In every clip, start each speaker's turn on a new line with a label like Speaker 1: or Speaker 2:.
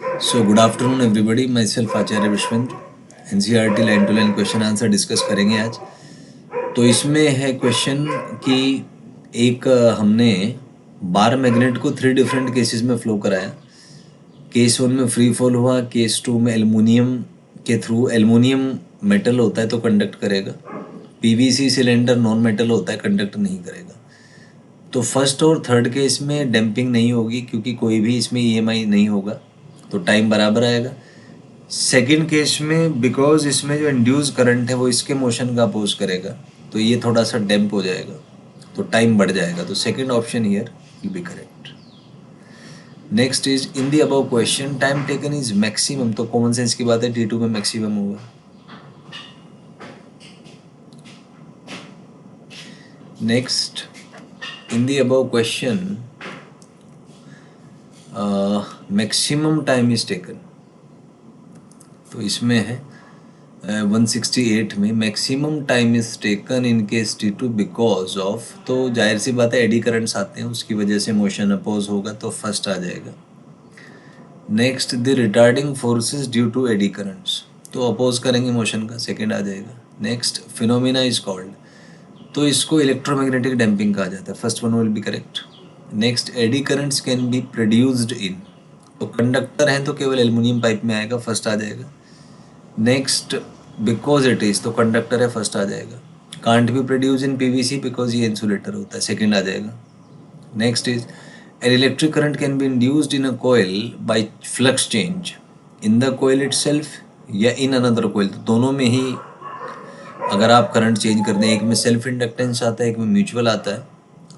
Speaker 1: So good afternoon everybody, myself Acharya Vishwendra. NCERT line to line question answer discuss करेंगे आज। तो इसमें है क्वेश्चन कि एक हमने बार मैग्नेट को 3 डिफरेंट केसेस में फ्लो कराया। केस 1 में फ्री फॉल हुआ, केस 2 में एल्युमिनियम के थ्रू, एल्युमिनियम मेटल होता है तो कंडक्ट करेगा, पीवीसी सिलेंडर नॉन मेटल होता है कंडक्ट नहीं करेगा। तो फर्स्ट और थर्ड केस में डैम्पिंग नहीं होगी क्योंकि कोई भी इसमें ईएमआई नहीं होगा, तो टाइम बराबर आएगा। सेकंड केस में बिकॉज इसमें जो इंड्यूस करंट है वो इसके मोशन का अपोज करेगा, तो ये थोड़ा सा डैम्प हो जाएगा, तो टाइम बढ़ जाएगा। तो second option here will be correct. Next is in the above question time taken is maximum, तो कॉमन सेंस की बात है, T2 में मैक्सिमम होगा। Next in the above question maximum time is taken, तो इसमें है 168 में maximum time is taken in case T2 because of, तो जाहिर सी बात है एडी करंट्स आते हैं उसकी वजह से मोशन अपोज होगा, तो फर्स्ट आ जाएगा। Next the retarding forces due to eddy currents, तो अपोज करेंगे मोशन का, सेकंड आ जाएगा। नेक्स्ट फिनोमिना इज कॉल्ड, तो इसको इलेक्ट्रोमैग्नेटिक डैम्पिंग कहा जाता है, first one will be correct. Next eddy currents can be produced in, तो कंडक्टर हैं तो केवल एल्युमिनियम पाइप में आएगा, फर्स्ट आ जाएगा। नेक्स्ट बिकॉज इट इज, तो कंडक्टर है, फर्स्ट आ जाएगा। Can't be produce in PVC because ये इंसुलेटर होता है, सेकंड आ जाएगा। Next is an electric current can be induced in a coil by flux change in the coil itself या इन अनदर कोयल, तो दोनों में ही अगर आप करंट चेंज कर दें, एक में सेल्फ इंडक्टेंस आता है, एक में म्यूचुअल आता है,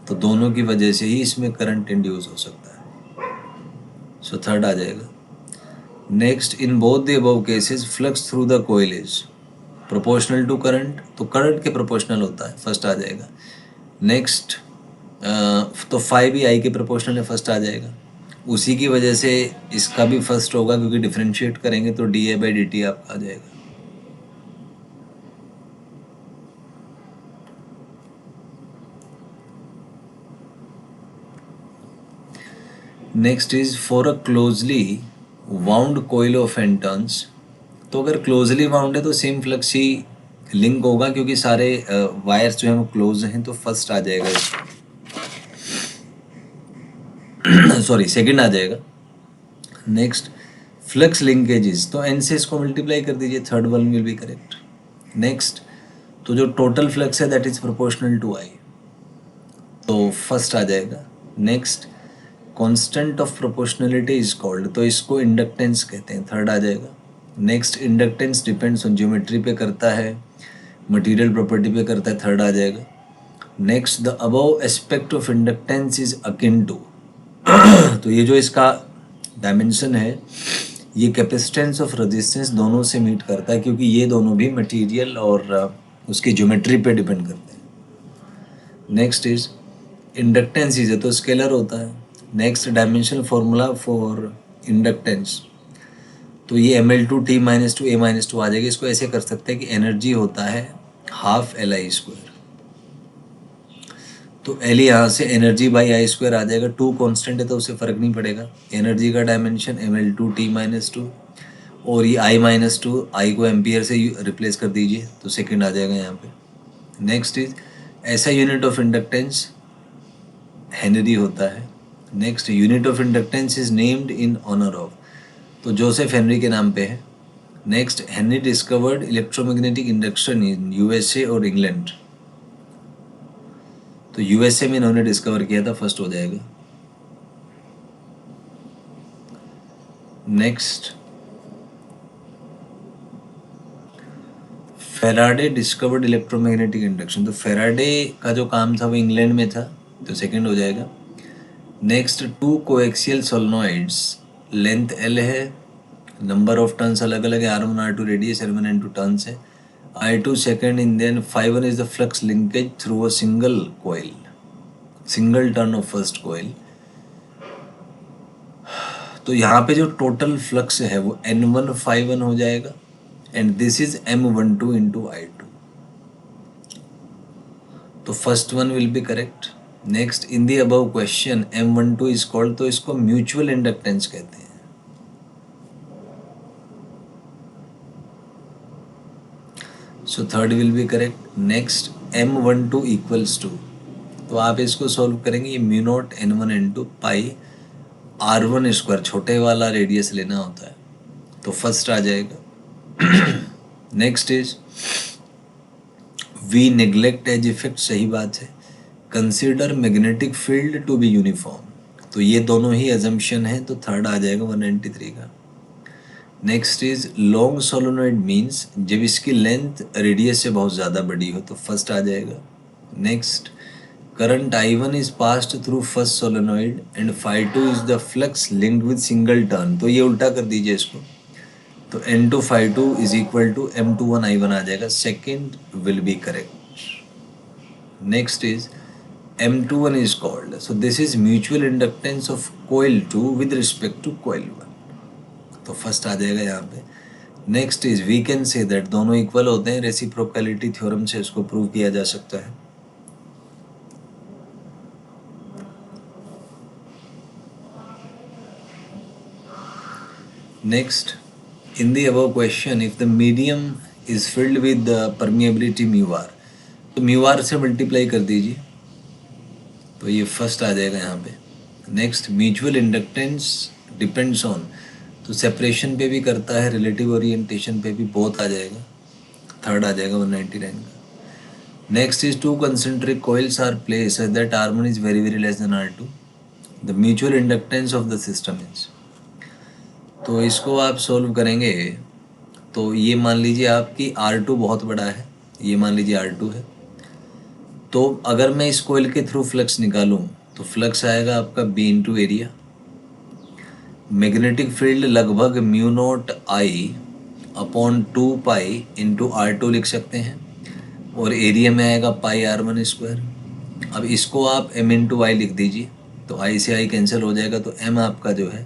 Speaker 1: तो दोनों की वजह से ही इसमें करंट इंड्यूस हो सकता है, सो थर्ड आ जाएगा। Next in both the above cases flux through the coil is proportional to current, तो करंट के प्रोपोर्शनल होता है, फर्स्ट आ जाएगा। नेक्स्ट तो 5 ही आई के प्रोपोर्शनल है, फर्स्ट आ जाएगा। उसी की वजह से इसका भी फर्स्ट होगा क्योंकि डिफरेंशिएट करेंगे तो dA/dt आपका आ जाएगा। Next is for a closely wound coil of N turns, तो अगर क्लोजली वाउंड है तो सेम फ्लक्स ही लिंक होगा क्योंकि सारे वायर्स जो हैं वो क्लोज हैं, तो फर्स्ट आ जाएगा इसका, सॉरी सेकंड आ जाएगा। नेक्स्ट फ्लक्स लिंकेजेस, तो एन से इसको मल्टीप्लाई कर दीजिए, third one will be correct. Next तो जो टोटल फ्लक्स है दैट इज प्रोपोर्शनल टू आई, तो फर्स्ट आ जाएगा। Next constant of proportionality is called, तो इसको इंडक्टेंस कहते हैं, थर्ड आ जाएगा। Next inductance depends on geometry पे करता है, मटेरियल प्रॉपर्टी पे करता है, थर्ड आ जाएगा। Next the above aspect of inductance is akin to, तो ये जो इसका डायमेंशन है ये कैपेसिटेंस ऑफ रेजिस्टेंस दोनों से मीट करता है क्योंकि ये दोनों भी मटेरियल और उसकी ज्योमेट्री पे डिपेंड करते हैं। नेक्स्ट इज इंडक्टेंस इज, तो स्केलर होता है। Next dimensional formula for inductance, तो ये mL/T-2 A-2 आ जाएगी। इसको ऐसे कर सकते हैं कि एनर्जी होता है हाफ Li², तो L यहाँ से एनर्जी बाई I² आ जाएगा, 2 कांस्टेंट है तो उससे फ़र्क नहीं पड़ेगा। एनर्जी का डायमेंशन mL/T-2 और ये I-2, I को एम्पियर से रिप्लेस कर दीजिए, तो सेकंड आ जाएगा यहाँ पे। नेक्स्ट इज ऐसा यूनिट ऑफ इंडक्टेंस हेनरी होता है। Next unit of inductance is named in honour of, तो जोसेफ हेनरी के नाम पे है। Next Henry discovered electromagnetic induction in USA और इंग्लैंड, तो USA में इन्होंने डिस्कवर किया था, फर्स्ट हो जाएगा। Next Faraday discovered electromagnetic induction, तो फेराडे का जो काम था वो इंग्लैंड में था, तो सेकंड हो जाएगा। नेक्स्ट 2 कोएक्सियल सोलेनोइड्स, लेंथ L है, नंबर ऑफ टर्न्स अलग अलग है, R1 R2 radius, L1 N2 turns है, I2 second in, then 5 is the flux linkage through a single coil, single turn of first coil. तो यहाँ पे जो टोटल फ्लक्स है वो N1 हो जाएगा and this is M12 into I2, तो first one will be correct. Next in the above question M12 is called, तो इसको म्यूचुअल इंडक्टेंस कहते हैं, so third will be correct. Next M12 equals to, तो आप इसको सॉल्व करेंगे. ये mu not N1 into pi R1 square, छोटे वाला रेडियस लेना होता है, तो फर्स्ट आ जाएगा. Next is we neglect edge effect, सही बात है. Consider magnetic field to be uniform, तो ये दोनों ही अजम्पशन है, तो थर्ड आ जाएगा 193 का. Next is long solenoid means जब इसकी लेंथ रेडियस से बहुत ज़्यादा बड़ी हो, तो फर्स्ट आ जाएगा. Next current I1 is passed through first solenoid and phi2 is the flux linked with single turn, तो ये उल्टा कर दीजिए इसको, तो N2 phi2 is equal to M21 I1 आ जाएगा. Second will be correct. Next is M21 is called, so this is mutual inductance of coil 2 with respect to coil 1, तो first आ जाएगा यहाँ पे. Next is we can say that दोनों equal होते हैं, रेसिप्रोकैलिटी theorem से इसको प्रूव किया जा सकता है. Next in the above question if the medium is filled with permeability mu R, तो म्यू आर से मल्टीप्लाई कर दीजिए, तो ये फर्स्ट आ जाएगा यहाँ पे. Next mutual inductance depends on, तो सेपरेशन पे भी करता है, रिलेटिव ओरिएंटेशन पे भी, बोथ आ जाएगा, थर्ड आ जाएगा 199 का. Next is two concentric coils are place that R1 is very very less than R2, the mutual inductance of the system is, तो इसको आप सोल्व करेंगे. तो ये मान लीजिए आपकी R2 बहुत बड़ा है, ये मान लीजिए R2 है, तो अगर मैं इस कोयल के थ्रू फ्लक्स निकालूं तो फ्लक्स आएगा आपका B into area. Magnetic field लगभग mu naught I upon 2 pi into R2 लिख सकते हैं, और एरिया में आएगा पाई R1 स्क्वायर. अब इसको आप M इंटू I लिख दीजिए, तो I से I कैंसिल हो जाएगा, तो M आपका जो है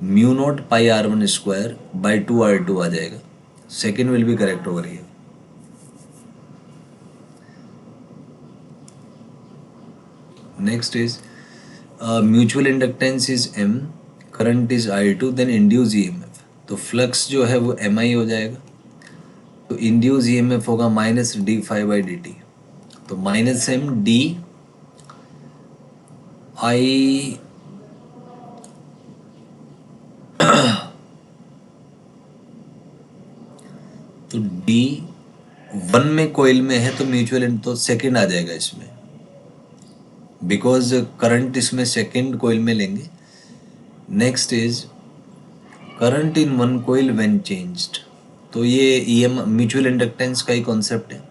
Speaker 1: mu not pi R1 square by 2R2 आ जाएगा. Second will be correct over here. Next is mutual inductance is M, current is I2, then induce EMF, तो फ्लक्स जो है वो MI हो जाएगा, तो इंड्यूस EMF होगा माइनस d∅dt, तो माइनस M d I तो D1 में कोयल में है, तो म्यूचुअल, तो सेकंड आ जाएगा इसमें, बिकॉज करंट इसमें सेकंड कोयल में लेंगे. Next is current in one coil when changed, तो ये म्यूचुअल इंडक्टेंस का ही कॉन्सेप्ट है,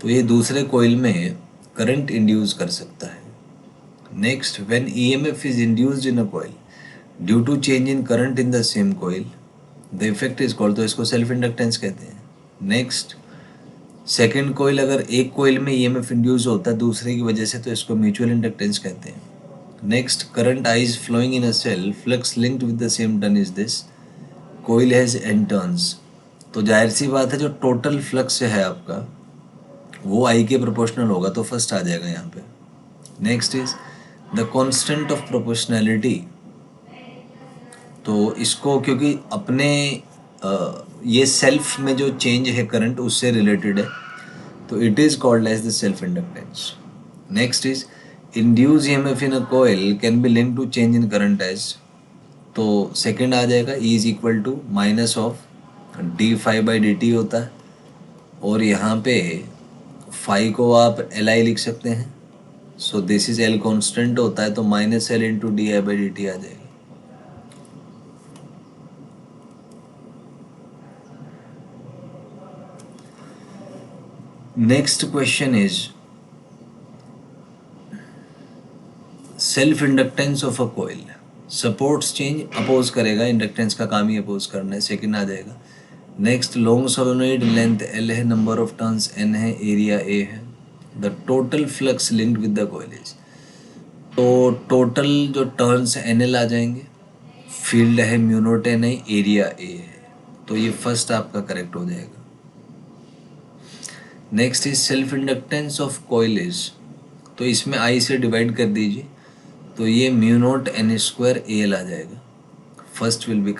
Speaker 1: तो ये दूसरे कोयल में करंट इंड्यूस कर सकता है. Next when EMF is induced in a coil due to change in current in the same coil, the effect is called, तो इसको सेल्फ इंडक्टेंस कहते हैं. नेक्स्ट सेकेंड कोयल, अगर एक कोयल में EMF इंड्यूस होता है दूसरे की वजह से, तो इसको म्यूचुअल इंडक्टेंस कहते हैं. Next current I is flowing in a cell, flux linked with the same turn is this, coil has n turns, तो जाहिर सी बात है जो टोटल फ्लक्स है आपका वो I के प्रोपोर्शनल होगा, तो फर्स्ट आ जाएगा यहाँ पे. Next is the constant of proportionality, तो इसको क्योंकि अपने ये सेल्फ में जो चेंज है करंट उससे रिलेटेड है, तो it is called as the self inductance. Next is induce EMF in a coil can be link to change in current as, तो सेकंड आ जाएगा E is equal to minus of d∅dt होता है, और यहाँ पे फाई को आप Li लिख सकते हैं, so this is L constant होता है, तो माइनस L इंटू di/dt आ जाएगा. Next question is self inductance of a coil, supports change, oppose करेगा, इंडक्टेंस का काम ही अपोज करना है, सेकंड आ जाएगा. Next long solenoid length L है, नंबर ऑफ टर्न्स N है, एरिया A है, the total flux linked with the coil is, तो टोटल जो टर्न्स NL आ जाएंगे, फील्ड है म्यू नॉट N है, एरिया A है, तो ये फर्स्ट आपका करेक्ट हो जाएगा. Next is self inductance of coil is, तो इसमें I से डिवाइड कर दीजिए, तो ये mu not N square AL आ जाएगा, फर्स्ट विल बी